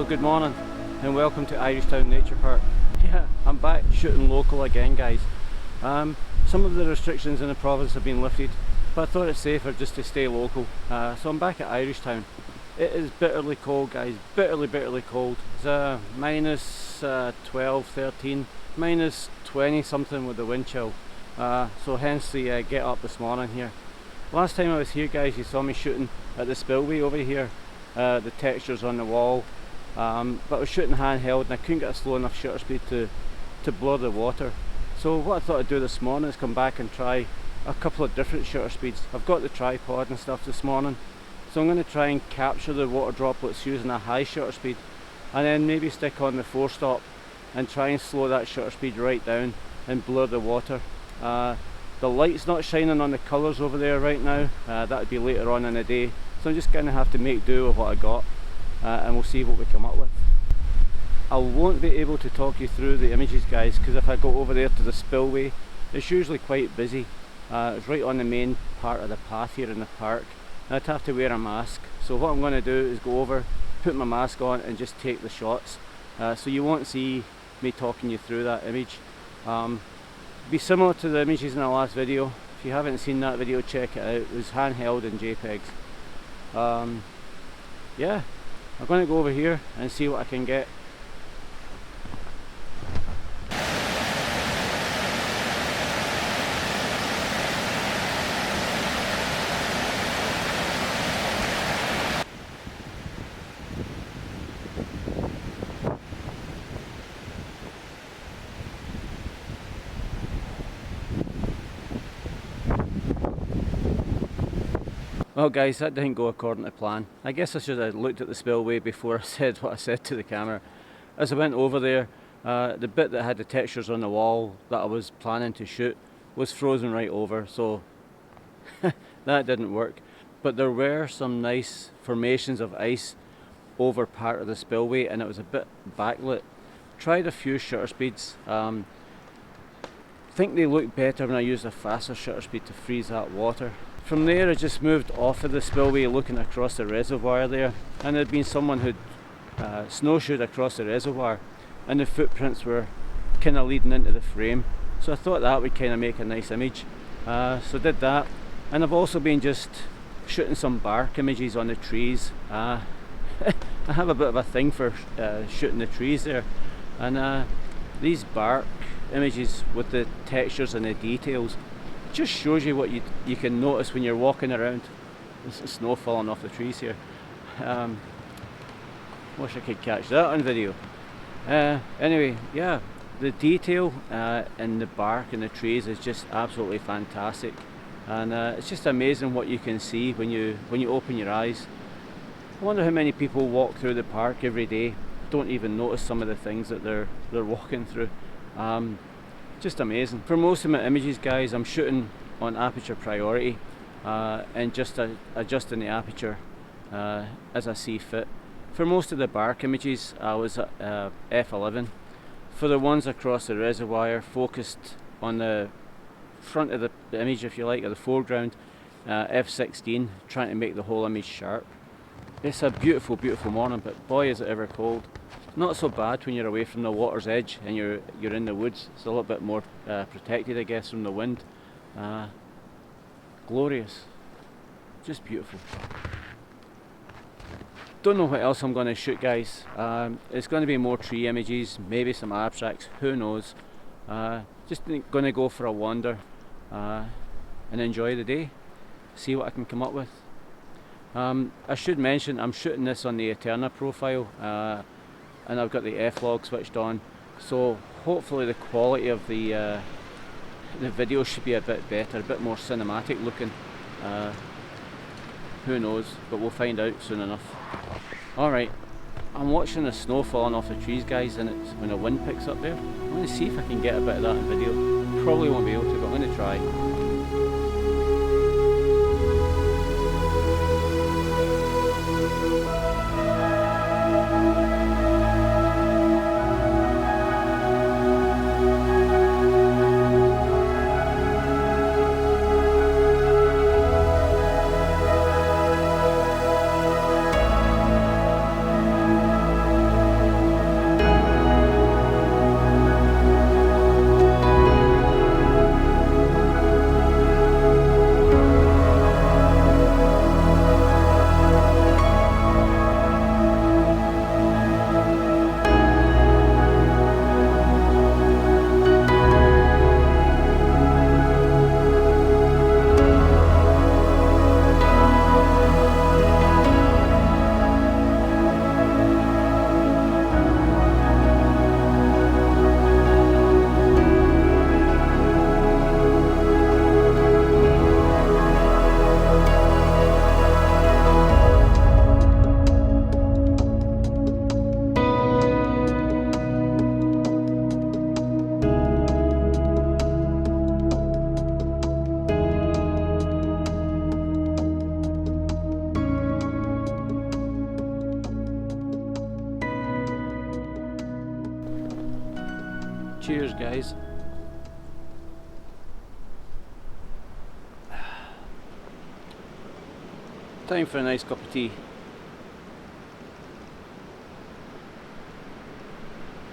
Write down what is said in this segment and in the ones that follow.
good morning and welcome to Irishtown Nature Park. Yeah, I'm back shooting local again, guys. Some of the restrictions in the province have been lifted, but I thought it's safer just to stay local. So I'm back at Irishtown. It is bitterly cold, guys, bitterly cold. It's minus 12, 13, minus 20 something with the wind chill. So hence the get up this morning here. Last time I was here, guys, you saw me shooting at the spillway over here. The textures on the wall, but I was shooting handheld and I couldn't get a slow enough shutter speed to blur the water. So what I thought I'd do this morning is come back and try a couple of different shutter speeds. I've got the tripod and stuff this morning, so I'm going to try and capture the water droplets using a high shutter speed, and then maybe stick on the 4-stop and try and slow that shutter speed right down and blur the water. The light's not shining on the colours over there right now. That would be later on in the day. So I'm just going to have to make do with what I got, and we'll see what we come up with. I won't be able to talk you through the images, guys, because if I go over there to the spillway, it's usually quite busy. It's right on the main part of the path here in the park, and I'd have to wear a mask. So what I'm going to do is go over, put my mask on and just take the shots. So you won't see me talking you through that image. Be similar to the images in the last video. If you haven't seen that video, check it out. It was handheld in JPEGs. Yeah, I'm going to go over here and see what I can get. Well, guys, that didn't go according to plan. I guess I should have looked at the spillway before I said what I said to the camera. As I went over there, the bit that had the textures on the wall that I was planning to shoot was frozen right over, so that didn't work. But there were some nice formations of ice over part of the spillway, and it was a bit backlit. Tried a few shutter speeds. I think they look better when I use a faster shutter speed to freeze that water. From there I just moved off of the spillway looking across the reservoir there, and there'd been someone who'd snowshoed across the reservoir and the footprints were kind of leading into the frame, so I thought that would kind of make a nice image. So did that, and I've also been just shooting some bark images on the trees. I have a bit of a thing for shooting the trees there, and these bark images with the textures and the details just shows you what you can notice when you're walking around. There's snow falling off the trees here. Wish I could catch that on video. Anyway, yeah, the detail in the bark and the trees is just absolutely fantastic, and it's just amazing what you can see when you open your eyes. I wonder how many people walk through the park every day, don't even notice some of the things that they're walking through. Just amazing. For most of my images, guys, I'm shooting on aperture priority and just adjusting the aperture as I see fit. For most of the bark images I was at f11. For the ones across the reservoir, focused on the front of the image, if you like, or the foreground, f16, trying to make the whole image sharp. It's a beautiful morning, but boy is it ever cold. Not so bad when you're away from the water's edge and you're in the woods. It's a little bit more protected, I guess, from the wind. Glorious, just beautiful. Don't know what else I'm going to shoot, guys. It's going to be more tree images, maybe some abstracts, who knows. Just going to go for a wander and enjoy the day, see what I can come up with. I should mention I'm shooting this on the Eterna Profile, and I've got the F-log switched on, so hopefully the quality of the video should be a bit better, a bit more cinematic looking. Who knows, but we'll find out soon enough. Alright, I'm watching the snow falling off the trees, guys, and it's when the wind picks up there. I'm going to see if I can get a bit of that in video. Probably won't be able to, but I'm going to try. Cheers, guys. Time for a nice cup of tea.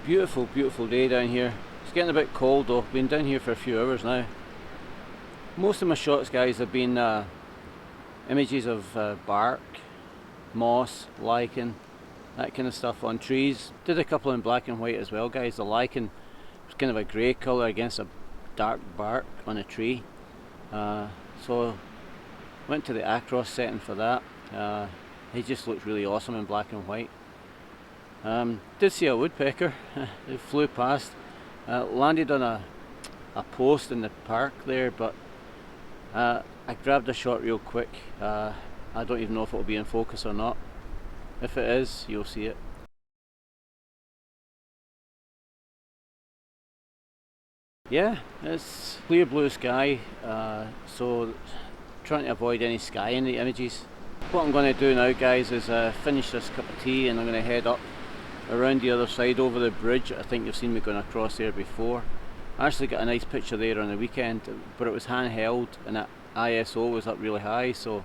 Beautiful, beautiful day down here. It's getting a bit cold though. Been down here for a few hours now. Most of my shots, guys, have been images of bark, moss, lichen, that kind of stuff on trees. Did a couple in black and white as well, guys. The lichen was kind of a grey colour against a dark bark on a tree. So went to the Acros setting for that. He just looked really awesome in black and white. Did see a woodpecker. It flew past. Landed on a post in the park there, but I grabbed a shot real quick. I don't even know if it will be in focus or not. If it is, you'll see it. Yeah, it's clear blue sky, so trying to avoid any sky in the images. What I'm going to do now, guys, is finish this cup of tea, and I'm going to head up around the other side over the bridge. I think you've seen me going across there before. I actually got a nice picture there on the weekend, but it was handheld and that ISO was up really high, so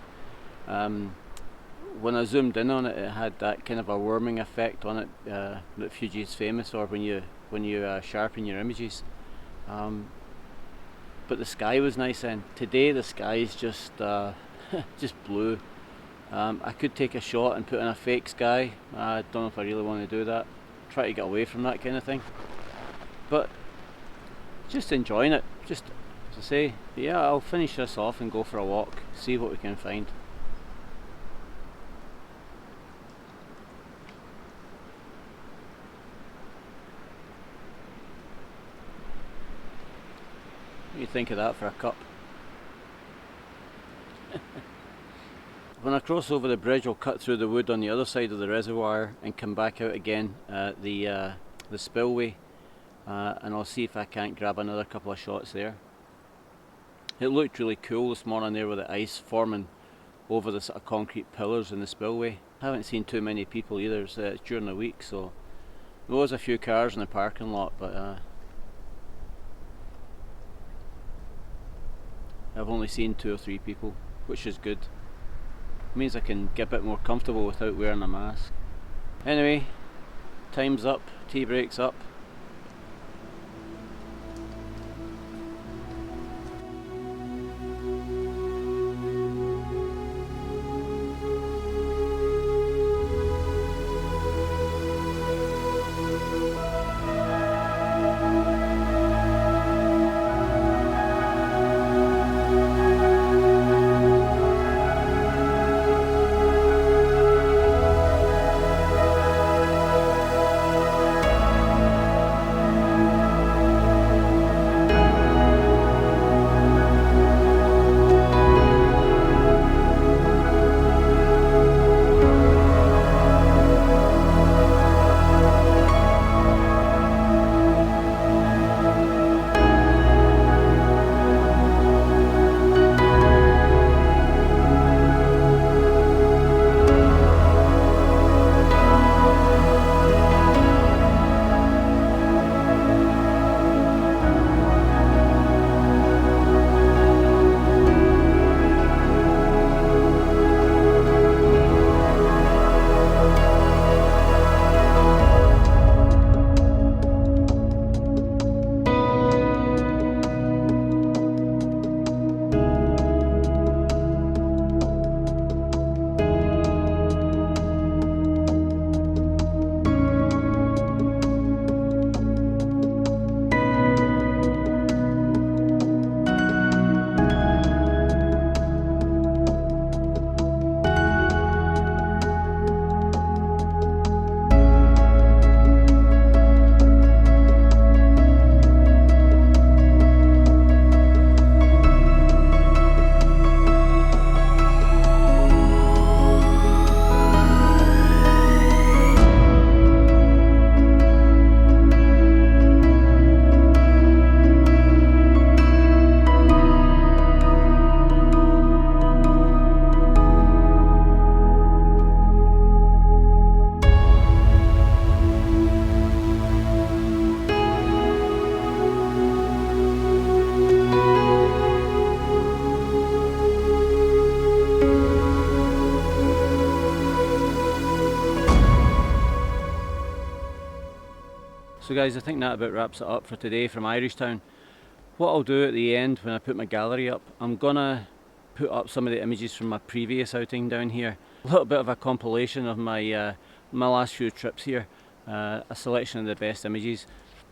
when I zoomed in on it, it had that kind of a worming effect on it that Fuji is famous for when you sharpen your images. But the sky was nice, and today the sky is just just blue. I could take a shot and put in a fake sky. I don't know if I really want to do that. Try to get away from that kind of thing. But just enjoying it. Just to say, yeah, I'll finish this off and go for a walk, see what we can find. What do you think of that for a cup? When I cross over the bridge, I'll cut through the wood on the other side of the reservoir and come back out again at the spillway, and I'll see if I can't grab another couple of shots there. It looked really cool this morning there with the ice forming over the sort of concrete pillars in the spillway. I haven't seen too many people either. It's during the week, so there was a few cars in the parking lot, but I've only seen 2 or 3 people, which is good. Means I can get a bit more comfortable without wearing a mask. Anyway, time's up, tea break's up. So guys, I think that about wraps it up for today from Irish Town. What I'll do at the end when I put my gallery up, I'm gonna put up some of the images from my previous outing down here. A little bit of a compilation of my my last few trips here. A selection of the best images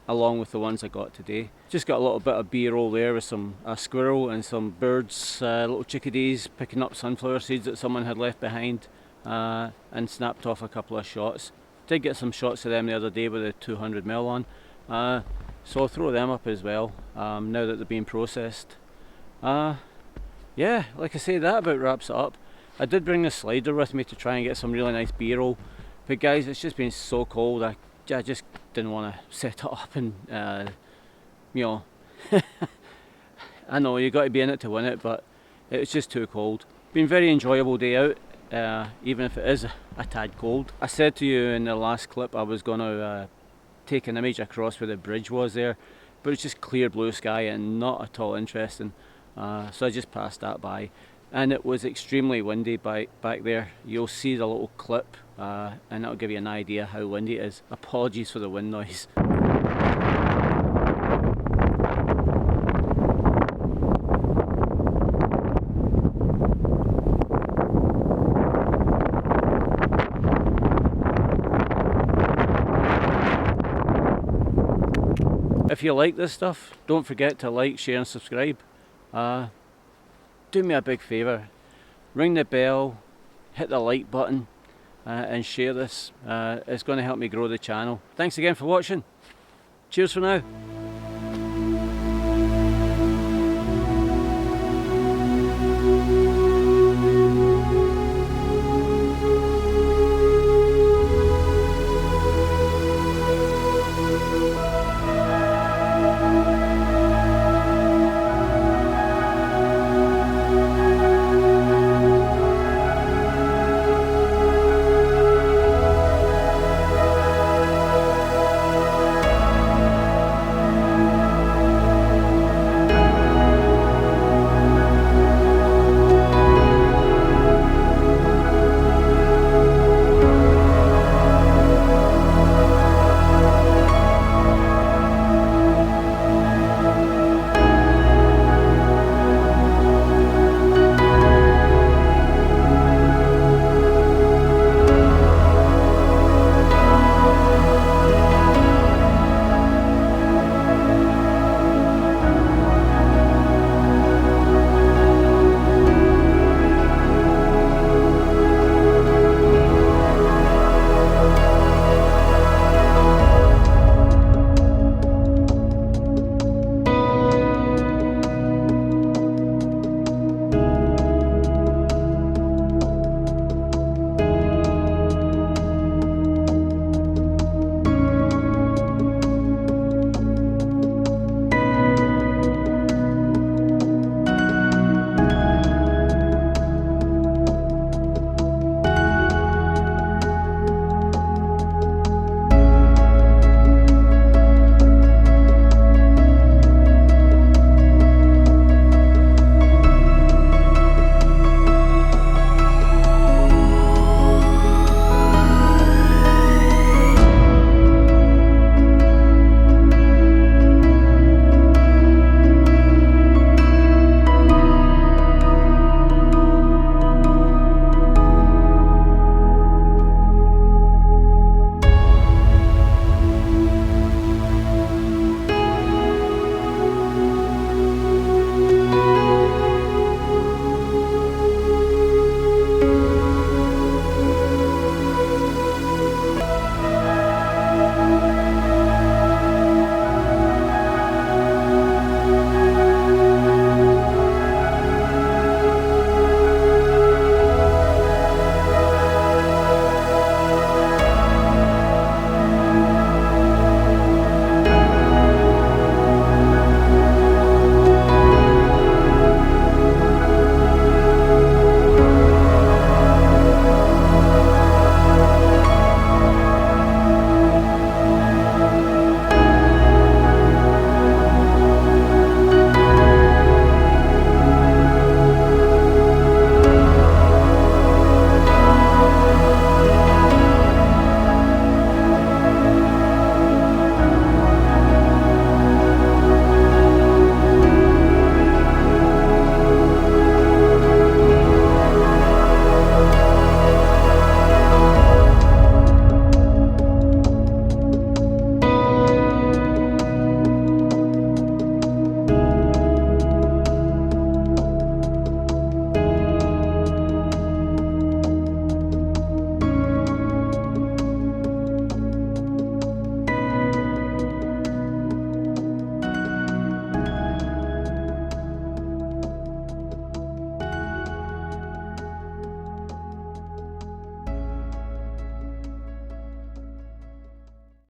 along with the ones I got today. Just got a little bit of B-roll there with a squirrel and some birds, little chickadees picking up sunflower seeds that someone had left behind, and snapped off a couple of shots. Did get some shots of them the other day with the 200mm on, so I'll throw them up as well now that they're being processed. Yeah, like I say, that about wraps it up. I did bring the slider with me to try and get some really nice B-roll, but guys, it's just been so cold, I just didn't want to set it up and, you know, I know you got to be in it to win it, but it was just too cold. Been a very enjoyable day out, even if it is a tad cold. I said to you in the last clip I was going to take an image across where the bridge was there, but it's just clear blue sky and not at all interesting, so I just passed that by. And it was extremely windy back there. You'll see the little clip, and that'll give you an idea how windy it is. Apologies for the wind noise. If you like this stuff, don't forget to like, share and subscribe. Do me a big favour, ring the bell, hit the like button, and share this. It's going to help me grow the channel. Thanks again for watching. Cheers for now.